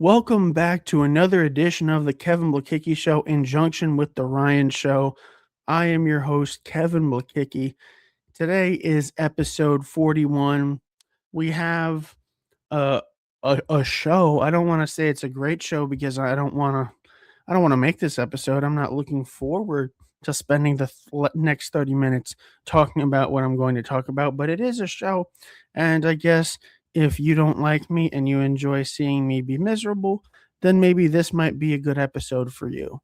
Welcome back to another edition of the Kevin Blekicki Show in junction with the Ryan Show. I am your host, Kevin Blekicki. Today is episode 41. We have a, a show. I don't want to say it's a great show because I don't want to make this episode. I'm not looking forward to spending the next 30 minutes talking about what I'm going to talk about, but it is a show. And I guess if you don't like me and you enjoy seeing me be miserable, then maybe this might be a good episode for you.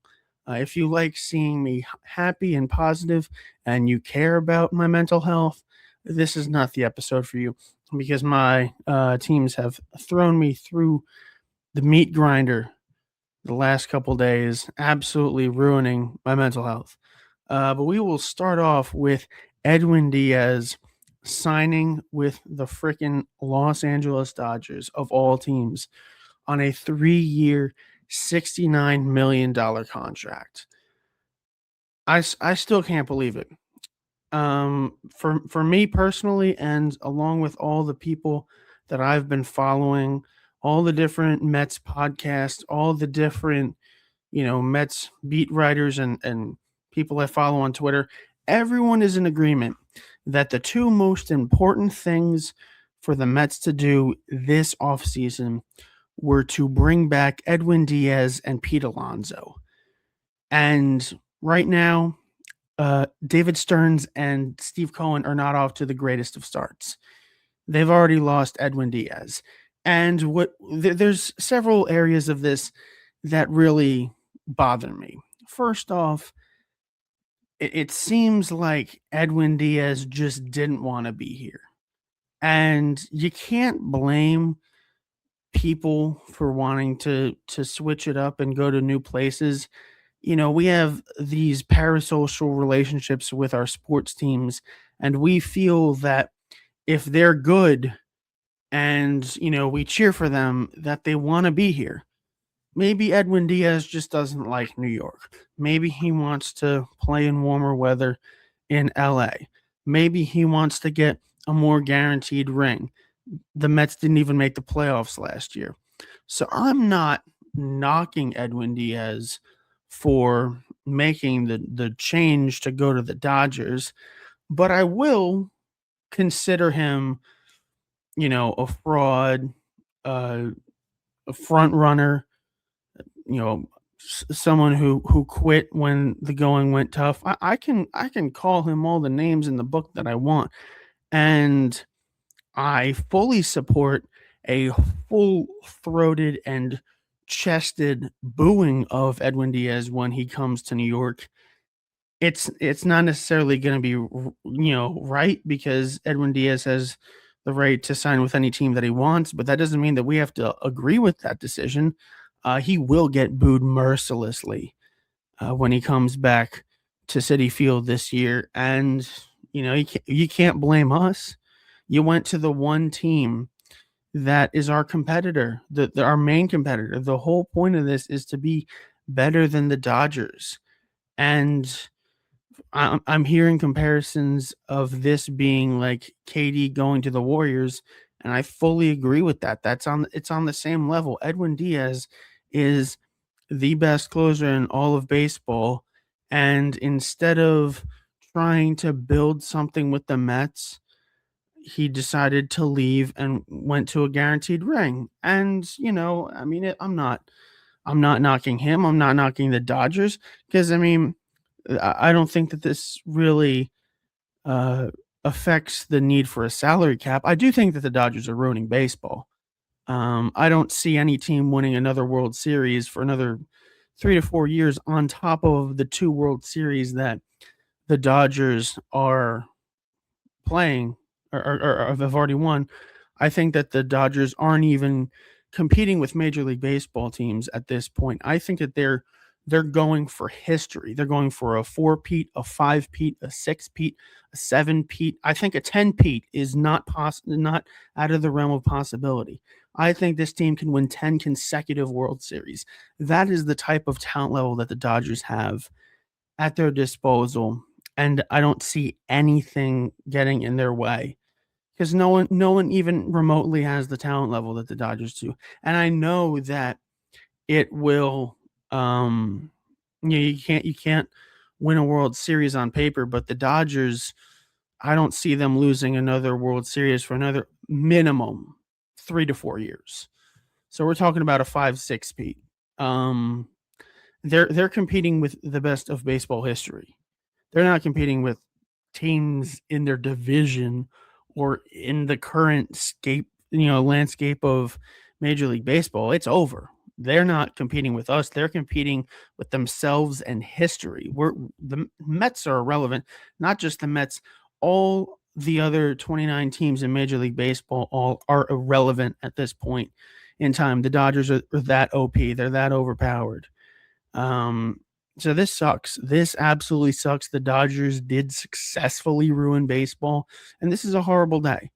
If you like seeing me happy and positive and you care about my mental health, this is not the episode for you because my teams have thrown me through the meat grinder the last couple days, absolutely ruining my mental health. But we will start off with Edwin Diaz signing with the freaking Los Angeles Dodgers of all teams on a 3-year, $69 million contract. I still can't believe it. For me personally, and along with all the people that I've been following, all the different Mets podcasts, all the different Mets beat writers and people I follow on Twitter, everyone is in agreement that the two most important things for the Mets to do this offseason were to bring back Edwin Diaz and Pete Alonso. And right now, David Stearns and Steve Cohen are not off to the greatest of starts. They've already lost Edwin Diaz. And there's several areas of this that really bother me. First off, it seems like Edwin Diaz just didn't want to be here. And you can't blame people for wanting to switch it up and go to new places. We have these parasocial relationships with our sports teams, and we feel that if they're good and, we cheer for them, that they want to be here. Maybe Edwin Diaz just doesn't like New York. Maybe he wants to play in warmer weather in LA. Maybe he wants to get a more guaranteed ring. The Mets didn't even make the playoffs last year. So I'm not knocking Edwin Diaz for making the change to go to the Dodgers, but I will consider him, a fraud, a front runner, someone who quit when the going went tough. I can call him all the names in the book that I want, and I fully support a full-throated and chested booing of Edwin Diaz when he comes to New York. It's not necessarily going to be right because Edwin Diaz has the right to sign with any team that he wants, but that doesn't mean that we have to agree with that decision. He will get booed mercilessly when he comes back to Citi Field this year, and you can't blame us. You went to the one team that is our competitor, our main competitor. The whole point of this is to be better than the Dodgers, and I'm hearing comparisons of this being like KD going to the Warriors, and I fully agree with that. It's on the same level. Edwin Diaz is the best closer in all of baseball, and instead of trying to build something with the Mets, he decided to leave and went to a guaranteed ring. And I mean, I'm not knocking him. I'm not knocking the Dodgers because I mean, I don't think that this really affects the need for a salary cap. I do think that the Dodgers are ruining baseball. I don't see any team winning another World Series for another 3 to 4 years on top of the 2 World Series that the Dodgers are playing or have already won. I think that the Dodgers aren't even competing with Major League Baseball teams at this point. I think that they're going for history. They're going for a 4-peat, a 5-peat, a 6-peat, a 7-peat. I think a 10-peat is not out of the realm of possibility. I think this team can win 10 consecutive World Series. That is the type of talent level that the Dodgers have at their disposal, and I don't see anything getting in their way because no one even remotely has the talent level that the Dodgers do. And I know that it will. You can't win a World Series on paper, but the Dodgers, I don't see them losing another World Series for another minimum 3 to 4 years. So we're talking about a 5-6 Pete. They're competing with the best of baseball history. They're not competing with teams in their division or in the current landscape of Major League Baseball. It's over. They're not competing with us. They're competing with themselves and history. The Mets are irrelevant. Not just the Mets. All the other 29 teams in Major League Baseball all are irrelevant at this point in time. The Dodgers are that OP. They're that overpowered. So this sucks. This absolutely sucks. The Dodgers did successfully ruin baseball, and this is a horrible day.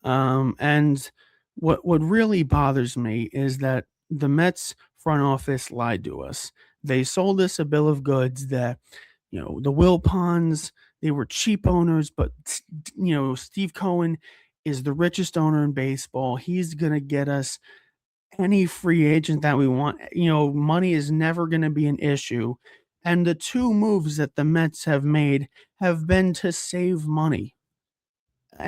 And what really bothers me is that the Mets front office lied to us. They sold us a bill of goods that, the Wilpons, they were cheap owners, but Steve Cohen is the richest owner in baseball. He's going to get us any free agent that we want. Money is never going to be an issue. And the two moves that the Mets have made have been to save money.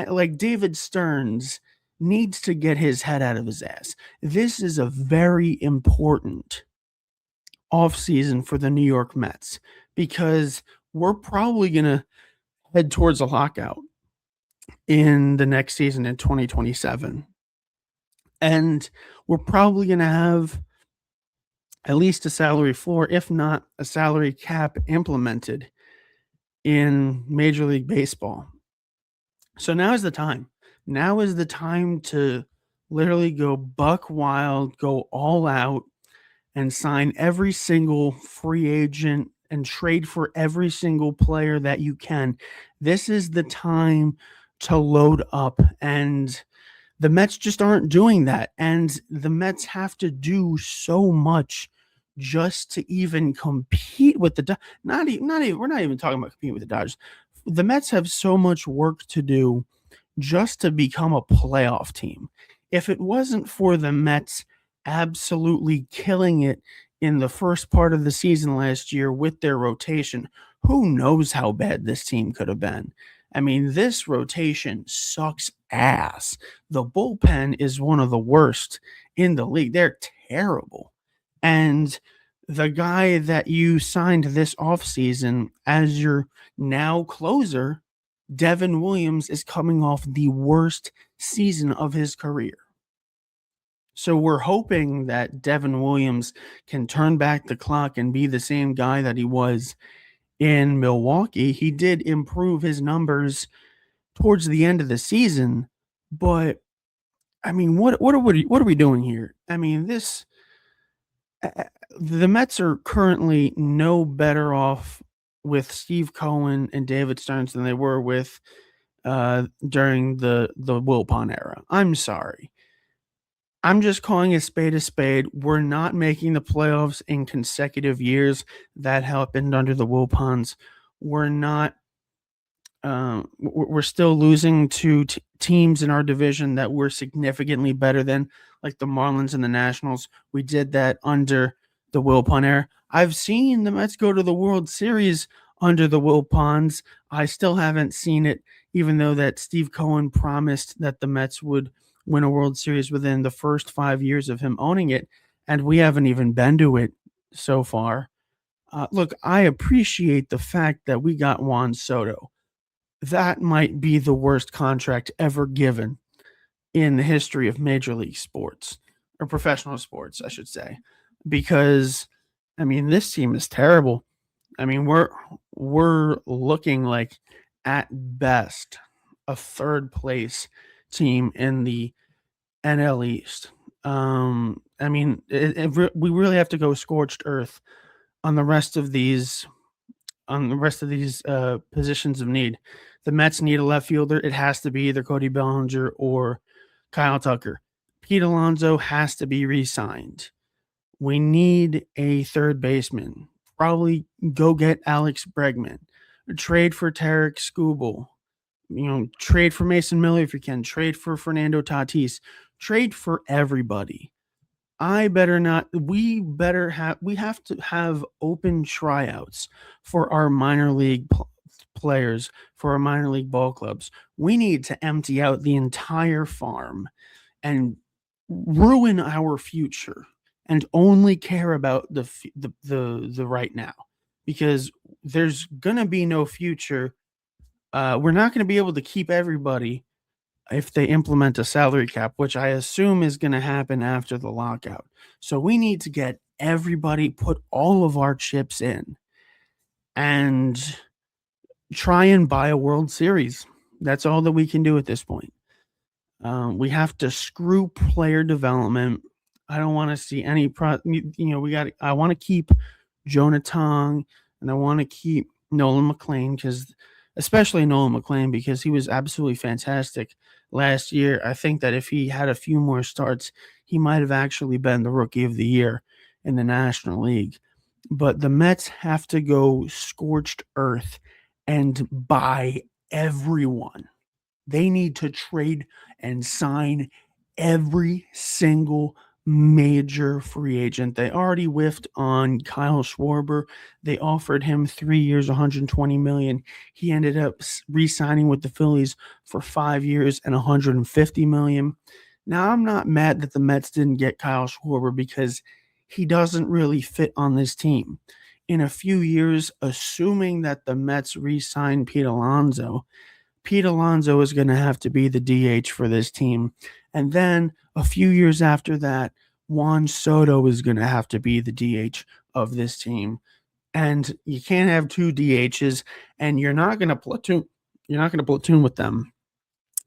Like David Stearns needs to get his head out of his ass. This is a very important offseason for the New York Mets because we're probably going to head towards a lockout in the next season in 2027. And we're probably going to have at least a salary floor, if not a salary cap, implemented in Major League Baseball. So now is the time. Now is the time to literally go buck wild, go all out, and sign every single free agent and trade for every single player that you can. This is the time to load up, and the Mets just aren't doing that. And the Mets have to do so much just to even compete with the we're not even talking about competing with the Dodgers. The Mets have so much work to do just to become a playoff team. If it wasn't for the Mets absolutely killing it in the first part of the season last year with their rotation, who knows how bad this team could have been. I mean, this rotation sucks ass. The bullpen is one of the worst in the league. They're terrible. And the guy that you signed this offseason as your now closer, Devin Williams, is coming off the worst season of his career. So we're hoping that Devin Williams can turn back the clock and be the same guy that he was in Milwaukee. He did improve his numbers towards the end of the season, but I mean, what are we doing here? I mean, the Mets are currently no better off with Steve Cohen and David Stearns than they were with during the Wilpon era. I'm sorry. I'm just calling a spade. We're not making the playoffs in consecutive years. That happened under the Wilpons. We're not. We're still losing to teams in our division that we're significantly better than, like the Marlins and the Nationals. We did that under the Wilpon era. I've seen the Mets go to the World Series under the Wilpons. I still haven't seen it, even though that Steve Cohen promised that the Mets would win a World Series within the first 5 years of him owning it, and we haven't even been to it so far. Look, I appreciate the fact that we got Juan Soto. That might be the worst contract ever given in the history of Major League sports, or professional sports, I should say, because I mean, this team is terrible. I mean, we're looking like at best a third place team in the NL East. I mean, we really have to go scorched earth on the rest of these positions of need. The Mets need a left fielder. It has to be either Cody Bellinger or Kyle Tucker. Pete Alonso has to be re-signed. We need a third baseman. Probably go get Alex Bregman. Trade for Tarek Skubal. Trade for Mason Miller if you can. Trade for Fernando Tatis. Trade for everybody. I better not. We have to have open tryouts for our minor league players, for our minor league ball clubs. We need to empty out the entire farm and ruin our future and only care about the right now, because there's gonna be no future. We're not gonna be able to keep everybody if they implement a salary cap, which I assume is going to happen after the lockout. So we need to get everybody, put all of our chips in, and try and buy a World Series. That's all that we can do at this point. We have to screw player development. I don't want to see any I want to keep Jonah Tong, and I want to keep Nolan McLean, especially Nolan McLean, because he was absolutely fantastic last year. I think that if he had a few more starts, he might have actually been the Rookie of the Year in the National League. But the Mets have to go scorched earth and buy everyone. They need to trade and sign every single major free agent. They already whiffed on Kyle Schwarber. They offered him 3 years, $120 million. He ended up re-signing with the Phillies for 5 years and $150 million. Now, I'm not mad that the Mets didn't get Kyle Schwarber, because he doesn't really fit on this team. In a few years, assuming that the Mets re-sign Pete Alonso is going to have to be the DH for this team. And then a few years after that, Juan Soto is going to have to be the DH of this team. And you can't have two DHs, and you're not going to platoon with them.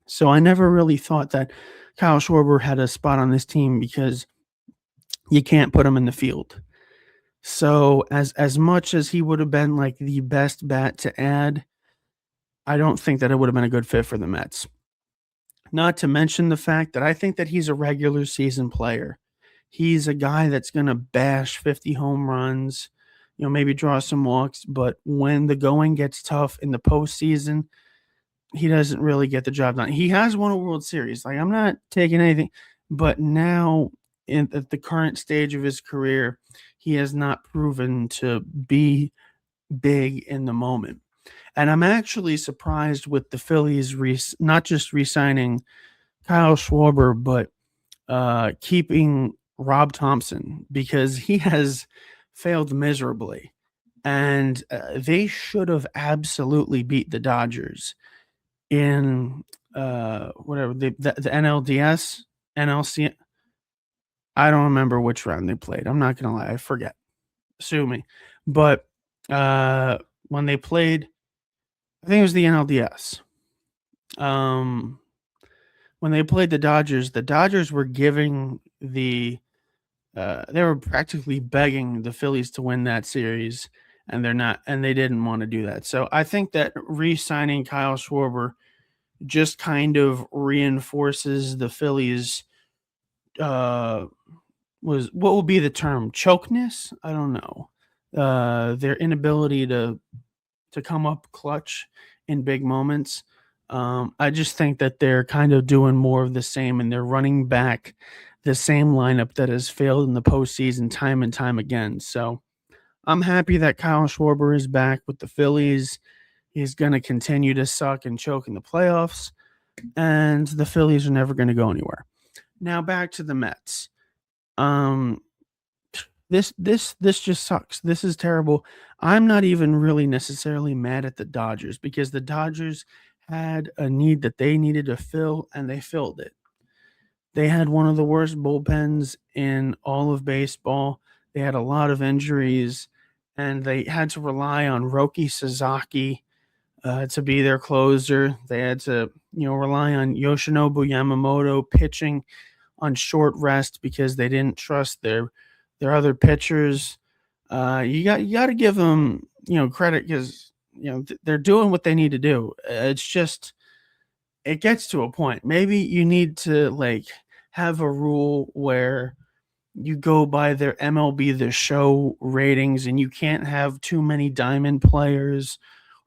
So I never really thought that Kyle Schwarber had a spot on this team, because you can't put him in the field. So as much as he would have been like the best bat to add, I don't think that it would have been a good fit for the Mets. Not to mention the fact that I think that he's a regular season player. He's a guy that's going to bash 50 home runs, maybe draw some walks, but when the going gets tough in the postseason, he doesn't really get the job done. He has won a World Series. Like, I'm not taking anything, but now at the current stage of his career, he has not proven to be big in the moment. And I'm actually surprised with the Phillies not just re-signing Kyle Schwarber, but keeping Rob Thompson, because he has failed miserably. And they should have absolutely beat the Dodgers in whatever the NLDS, NLC. I don't remember which round they played. I'm not gonna lie, I forget. Sue me. But when they played, I think it was the NLDS. When they played the Dodgers were giving they were practically begging the Phillies to win that series, and they didn't want to do that. So I think that re-signing Kyle Schwarber just kind of reinforces the Phillies. What will be the term? Chokeness? I don't know. Their inability to come up clutch in big moments. I just think that they're kind of doing more of the same, and they're running back the same lineup that has failed in the postseason time and time again. So I'm happy that Kyle Schwarber is back with the Phillies. He's going to continue to suck and choke in the playoffs, and the Phillies are never going to go anywhere. Now back to the Mets. This just sucks. This is terrible. I'm not even really necessarily mad at the Dodgers, because the Dodgers had a need that they needed to fill, and they filled it. They had one of the worst bullpens in all of baseball. They had a lot of injuries, and they had to rely on Roki Sasaki to be their closer. They had to, rely on Yoshinobu Yamamoto pitching on short rest, because they didn't trust their other pitchers. You got to give them, credit, because they're doing what they need to do. It's just, it gets to a point. Maybe you need to have a rule where you go by their MLB The Show ratings, and you can't have too many diamond players,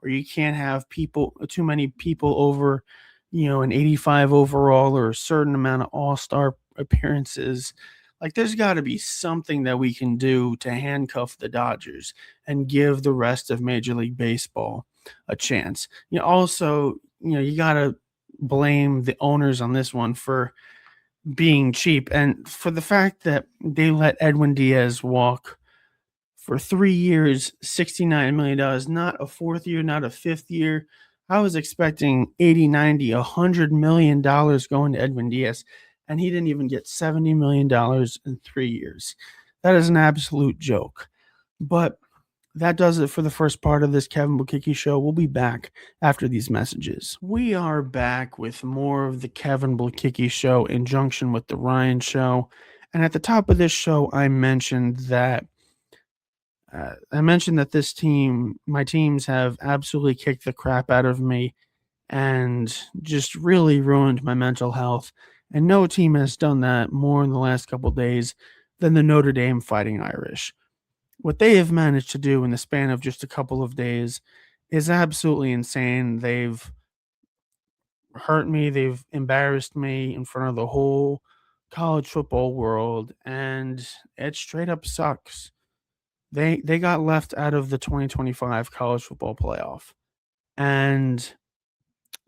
or you can't have too many people over, an 85 overall, or a certain amount of all-star appearances. Like, there's got to be something that we can do to handcuff the Dodgers and give the rest of Major League Baseball a chance. Also, you got to blame the owners on this one for being cheap and for the fact that they let Edwin Diaz walk for 3 years, $69 million, not a fourth year, not a fifth year. I was expecting 80, 90, $100 million going to Edwin Diaz, and he didn't even get $70 million in 3 years. That is an absolute joke. But that does it for the first part of this Kevin Blekicki show. We'll be back after these messages. We are back with more of the Kevin Blekicki show in junction with the Ryan show. And at the top of this show, I mentioned that my teams have absolutely kicked the crap out of me and just really ruined my mental health. And no team has done that more in the last couple of days than the Notre Dame Fighting Irish. What they have managed to do in the span of just a couple of days is absolutely insane. They've hurt me, they've embarrassed me in front of the whole college football world, and it straight up sucks. They got left out of the 2025 college football playoff. And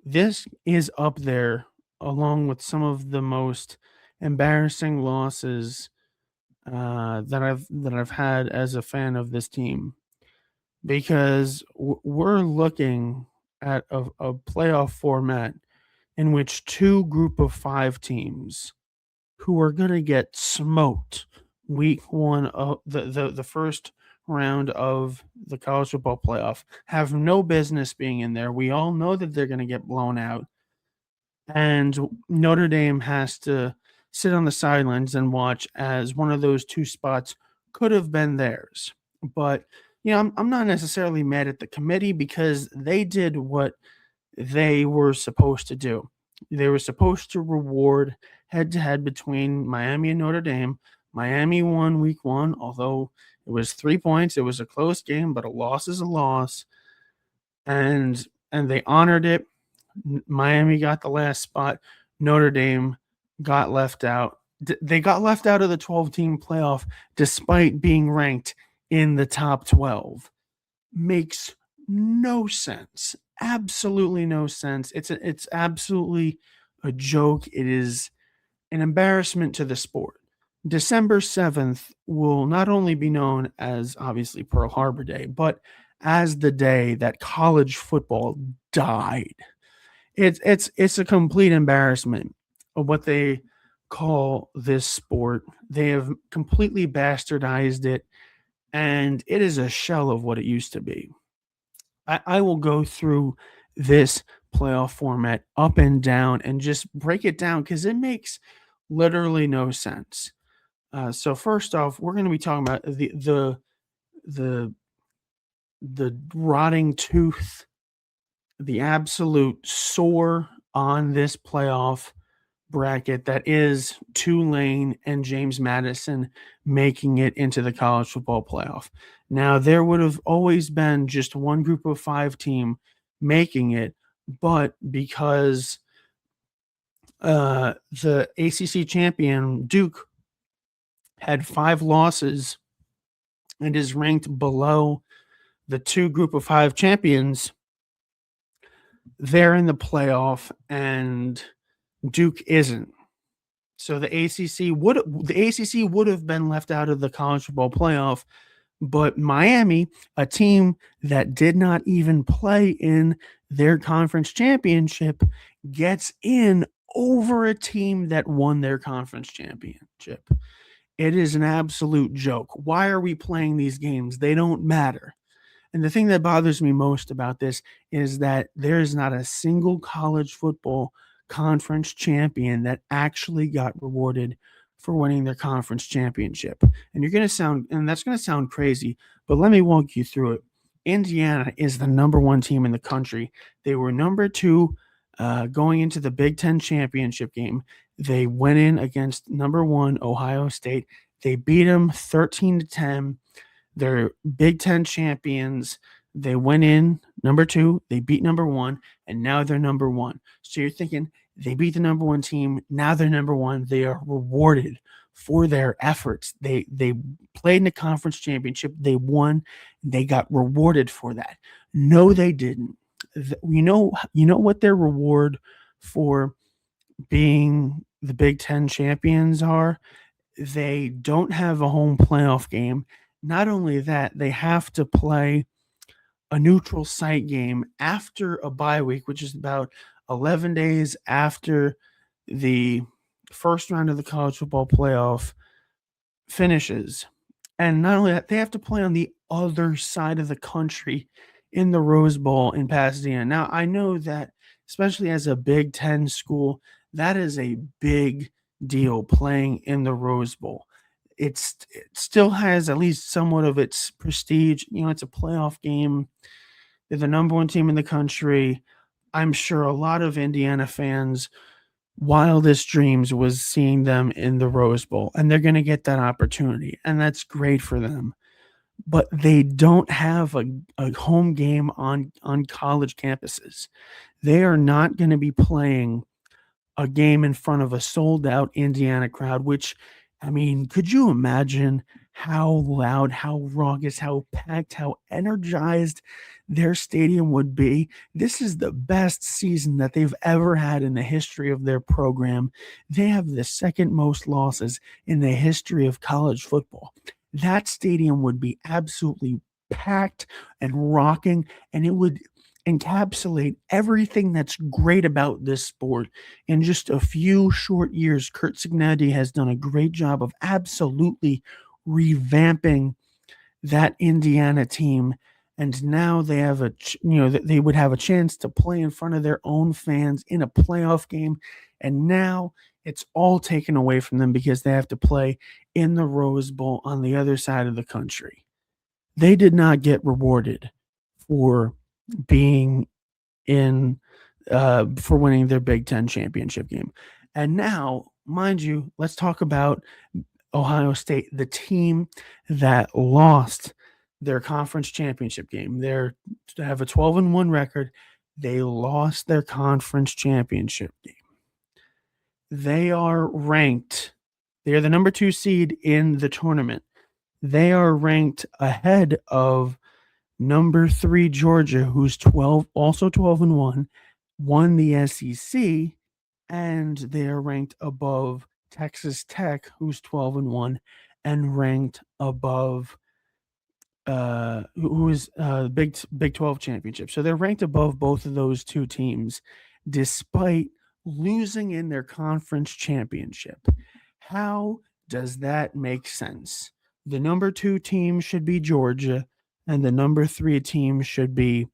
this is up there along with some of the most embarrassing losses that I've had as a fan of this team, because we're looking at a playoff format in which two group of five teams who are going to get smoked week one of the first round of the college football playoff have no business being in there. We all know that they're going to get blown out, and Notre Dame has to sit on the sidelines and watch as one of those two spots could have been theirs. But I'm not necessarily mad at the committee because they did what they were supposed to do. They were supposed to reward head-to-head between Miami and Notre Dame. Miami won week one, although it was 3 points. It was a close game, but a loss is a loss. And they honored it. Miami got the last spot. Notre Dame got left out. They got left out of the 12-team playoff despite being ranked in the top 12. Makes no sense. Absolutely no sense. It's absolutely a joke. It is an embarrassment to the sport. December 7th will not only be known as obviously Pearl Harbor Day, but as the day that college football died. It's a complete embarrassment of what they call this sport. They have completely bastardized it, and it is a shell of what it used to be. I will go through this playoff format up and down and just break it down because it makes literally no sense. So first off, we're going to be talking about the rotting tooth, the absolute sore on this playoff bracket that is Tulane and James Madison making it into the college football playoff. Now, there would have always been just one group of five team making it, but because the ACC champion Duke had 5 losses and is ranked below the two group of five champions, they're in the playoff and Duke isn't. So the ACC would have been left out of the college football playoff, but Miami, a team that did not even play in their conference championship, gets in over a team that won their conference championship. It is an absolute joke. Why are we playing these games? They don't matter. And the thing that bothers me most about this is that there is not a single college football conference champion that actually got rewarded for winning their conference championship. And that's going to sound crazy, but let me walk you through it. Indiana is the number 1 team in the country. They were number 2 going into the Big Ten championship game. They went in against number 1 Ohio State. They beat them 13-10. They're Big Ten champions. They went in number 2. They beat number 1, and now they're number 1. So you're thinking they beat the number 1 team. Now they're number 1. They are rewarded for their efforts. They played in the conference championship. They won. They got rewarded for that. No, they didn't. You know what their reward for being the Big Ten champions are? They don't have a home playoff game. Not only that, they have to play a neutral site game after a bye week, which is about 11 days after the first round of the college football playoff finishes. And not only that, they have to play on the other side of the country in the Rose Bowl in Pasadena. Now, I know that, especially as a Big Ten school, that is a big deal playing in the Rose Bowl. It still has at least somewhat of its prestige. It's a playoff game. They're the number one team in the country. I'm sure a lot of Indiana fans' wildest dreams was seeing them in the Rose Bowl, and they're going to get that opportunity, and that's great for them. But they don't have a home game on college campuses. They are not going to be playing a game in front of a sold-out Indiana crowd, which, I mean, could you imagine how loud, how raucous, how packed, how energized their stadium would be? This is the best season that they've ever had in the history of their program. They have the second most losses in the history of college football. That stadium would be absolutely packed and rocking, and it would encapsulate everything that's great about this sport. In just a few short years, Curt Cignetti has done a great job of absolutely revamping that Indiana team, and now they have they would have a chance to play in front of their own fans in a playoff game, and now it's all taken away from them because they have to play in the Rose Bowl on the other side of the country. They did not get rewarded for being in for winning their Big Ten championship game. And now, mind you, let's talk about Ohio State, the team that lost their conference championship game. They have a 12-1 record. They lost their conference championship game. They are ranked. They are the number 2 seed in the tournament. They are ranked ahead of number 3 Georgia, who's 12-1, won the SEC, and they are ranked above Texas Tech, who's 12-1, and ranked above who is Big 12 championship. So they're ranked above both of those two teams, despite losing in their conference championship. How does that make sense? The number 2 team should be Georgia, and the number 3 team should be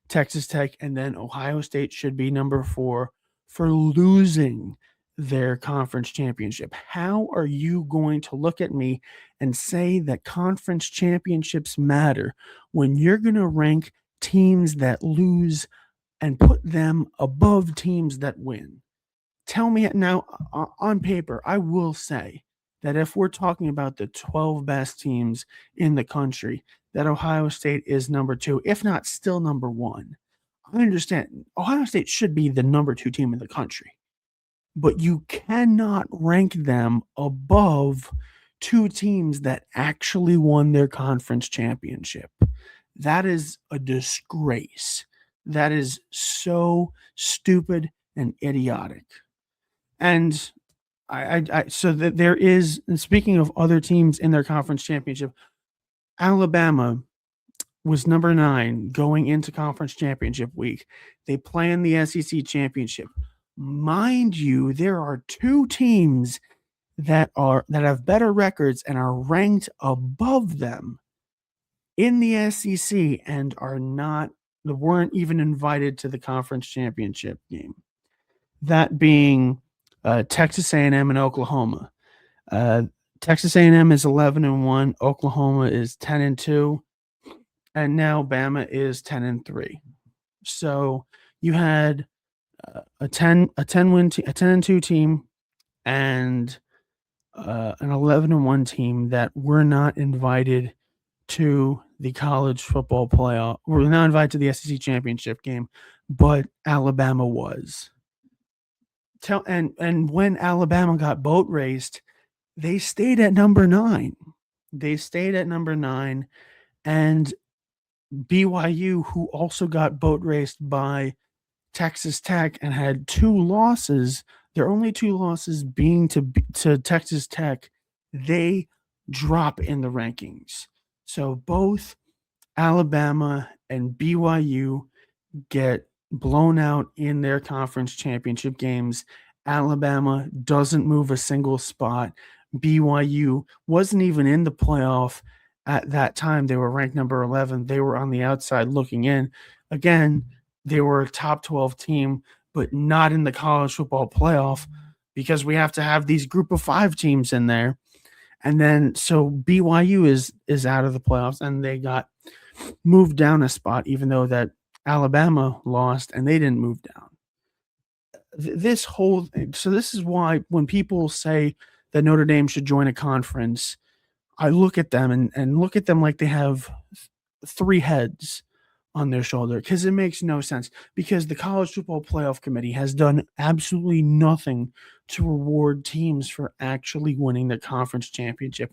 Texas Tech, and then Ohio State should be number 4 for losing their conference championship. How are you going to look at me and say that conference championships matter when you're going to rank teams that lose and put them above teams that win? Tell me now, on paper, I will say that if we're talking about the 12 best teams in the country, that Ohio State is number 2, if not still number 1. I understand Ohio State should be the number 2 team in the country, but you cannot rank them above 2 teams that actually won their conference championship. That is a disgrace. That is so stupid and idiotic. And so that there is, and speaking of other teams in their conference championship, Alabama was number 9 going into conference championship week. They play in the SEC championship. Mind you, there are 2 teams that have better records and are ranked above them in the SEC and weren't even invited to the conference championship game. That being Texas A&M and Oklahoma. Texas A&M is 11-1. Oklahoma is 10-2, and now Bama is 10-3. So you had a 10-2 team and an 11-1 team that were not invited to the college football playoff. Were not invited to the SEC championship game, but Alabama was. And when Alabama got boat raced, They stayed at number 9. They stayed at number 9, and BYU, who also got boat raced by Texas Tech and had 2 losses, their only 2 losses being to Texas Tech, they drop in the rankings. So both Alabama and BYU get blown out in their conference championship games. Alabama doesn't move a single spot. BYU wasn't even in the playoff at that time. They were ranked number 11. They were on the outside looking in. Again, they were a top 12 team, but not in the college football playoff because we have to have these group of 5 teams in there. And then so BYU is out of the playoffs, and they got moved down a spot, even though that Alabama lost and they didn't move down. This is why when people say that Notre Dame should join a conference, I look at them and look at them like they have 3 heads on their shoulder, because it makes no sense, because the college football playoff committee has done absolutely nothing to reward teams for actually winning the conference championship.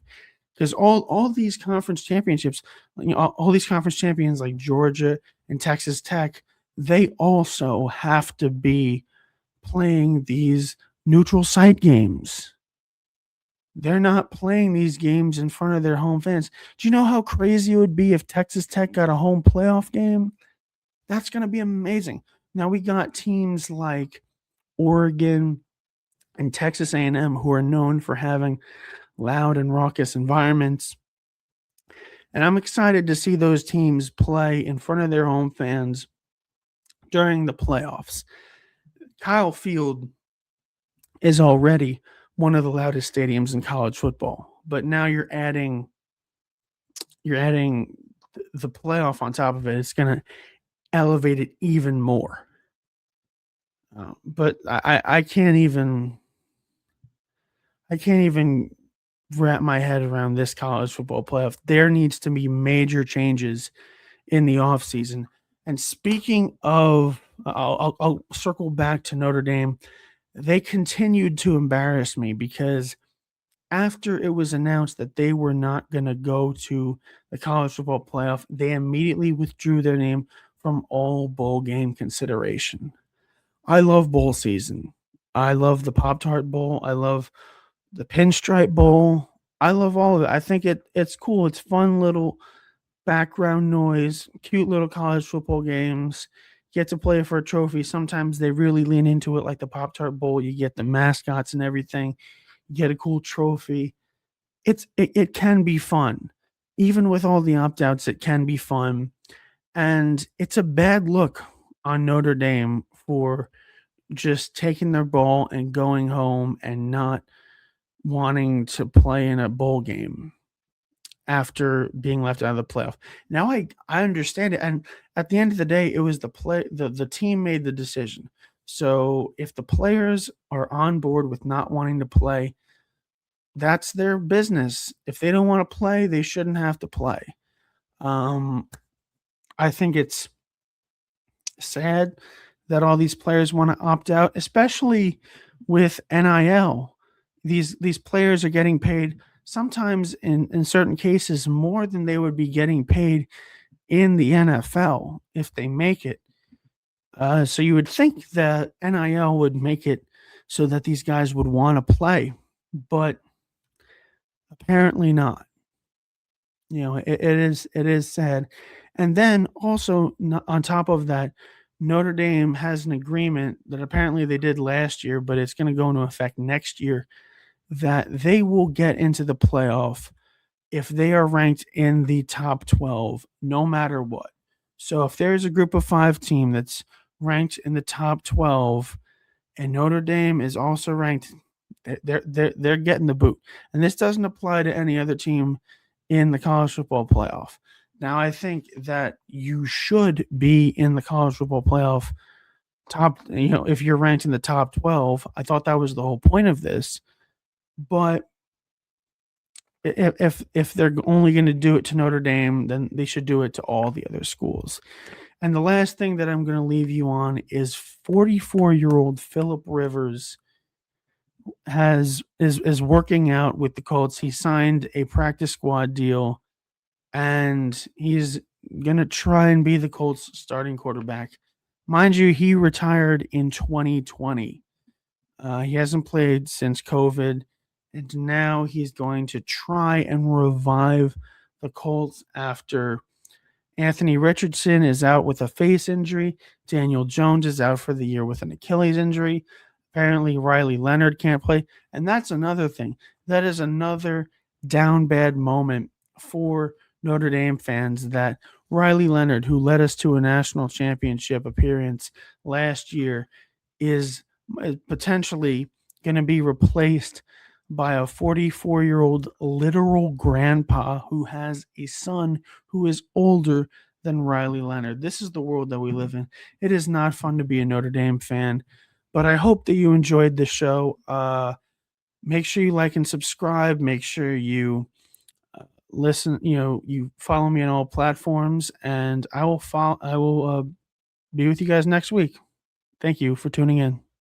Because all these conference championships, all these conference champions like Georgia and Texas Tech, they also have to be playing these neutral site games. They're not playing these games in front of their home fans. Do you know how crazy it would be if Texas Tech got a home playoff game? That's going to be amazing. Now we got teams like Oregon and Texas A&M who are known for having loud and raucous environments. And I'm excited to see those teams play in front of their home fans during the playoffs. Kyle Field is already one of the loudest stadiums in college football, but now you're adding the playoff on top of it. It's going to elevate it even more. But I can't even wrap my head around this college football playoff. There needs to be major changes in the offseason. And speaking of, I'll circle back to Notre Dame. They continued to embarrass me because after it was announced that they were not going to go to the college football playoff, they immediately withdrew their name from all bowl game consideration. I love bowl season. I love the Pop-Tart Bowl. I love the Pinstripe Bowl. I love all of it. I think it's cool. It's fun little background noise, cute little college football games. Get to play for a trophy. Sometimes they really lean into it, like the Pop-Tart Bowl. You get the mascots and everything. You get a cool trophy. It can be fun. Even with all the opt-outs, it can be fun. And it's a bad look on Notre Dame for just taking their ball and going home and not wanting to play in a bowl game after being left out of the playoff. Now I understand it, and at the end of the day, it was the team made the decision. So if the players are on board with not wanting to play, that's their business. If they don't want to play, they shouldn't have to play. I think it's sad that all these players want to opt out, especially with NIL. These players are getting paid sometimes in certain cases more than they would be getting paid in the NFL if they make it. So you would think that NIL would make it so that these guys would want to play, but apparently not. It is sad. And then also on top of that, Notre Dame has an agreement that apparently they did last year, but it's going to go into effect next year, that they will get into the playoff if they are ranked in the top 12, no matter what. So if there's a group of 5 team that's ranked in the top 12 and Notre Dame is also ranked, they're getting the boot. And this doesn't apply to any other team in the college football playoff. Now, I think that you should be in the college football playoff if you're ranked in the top 12. I thought that was the whole point of this. But if they're only going to do it to Notre Dame, then they should do it to all the other schools. And the last thing that I'm going to leave you on is 44-year-old Philip Rivers is working out with the Colts. He signed a practice squad deal, and he's gonna try and be the Colts starting quarterback. Mind you, he retired in 2020. He hasn't played since COVID, and now he's going to try and revive the Colts after Anthony Richardson is out with a face injury. Daniel Jones is out for the year with an Achilles injury. Apparently, Riley Leonard can't play. And that's another thing. That is another down bad moment for Notre Dame fans, that Riley Leonard, who led us to a national championship appearance last year, is potentially going to be replaced by a 44-year-old literal grandpa who has a son who is older than Riley Leonard. This is the world that we live in. It is not fun to be a Notre Dame fan, but I hope that you enjoyed the show. Make sure you like and subscribe. Make sure you listen. You follow me on all platforms, and I will be with you guys next week. Thank you for tuning in.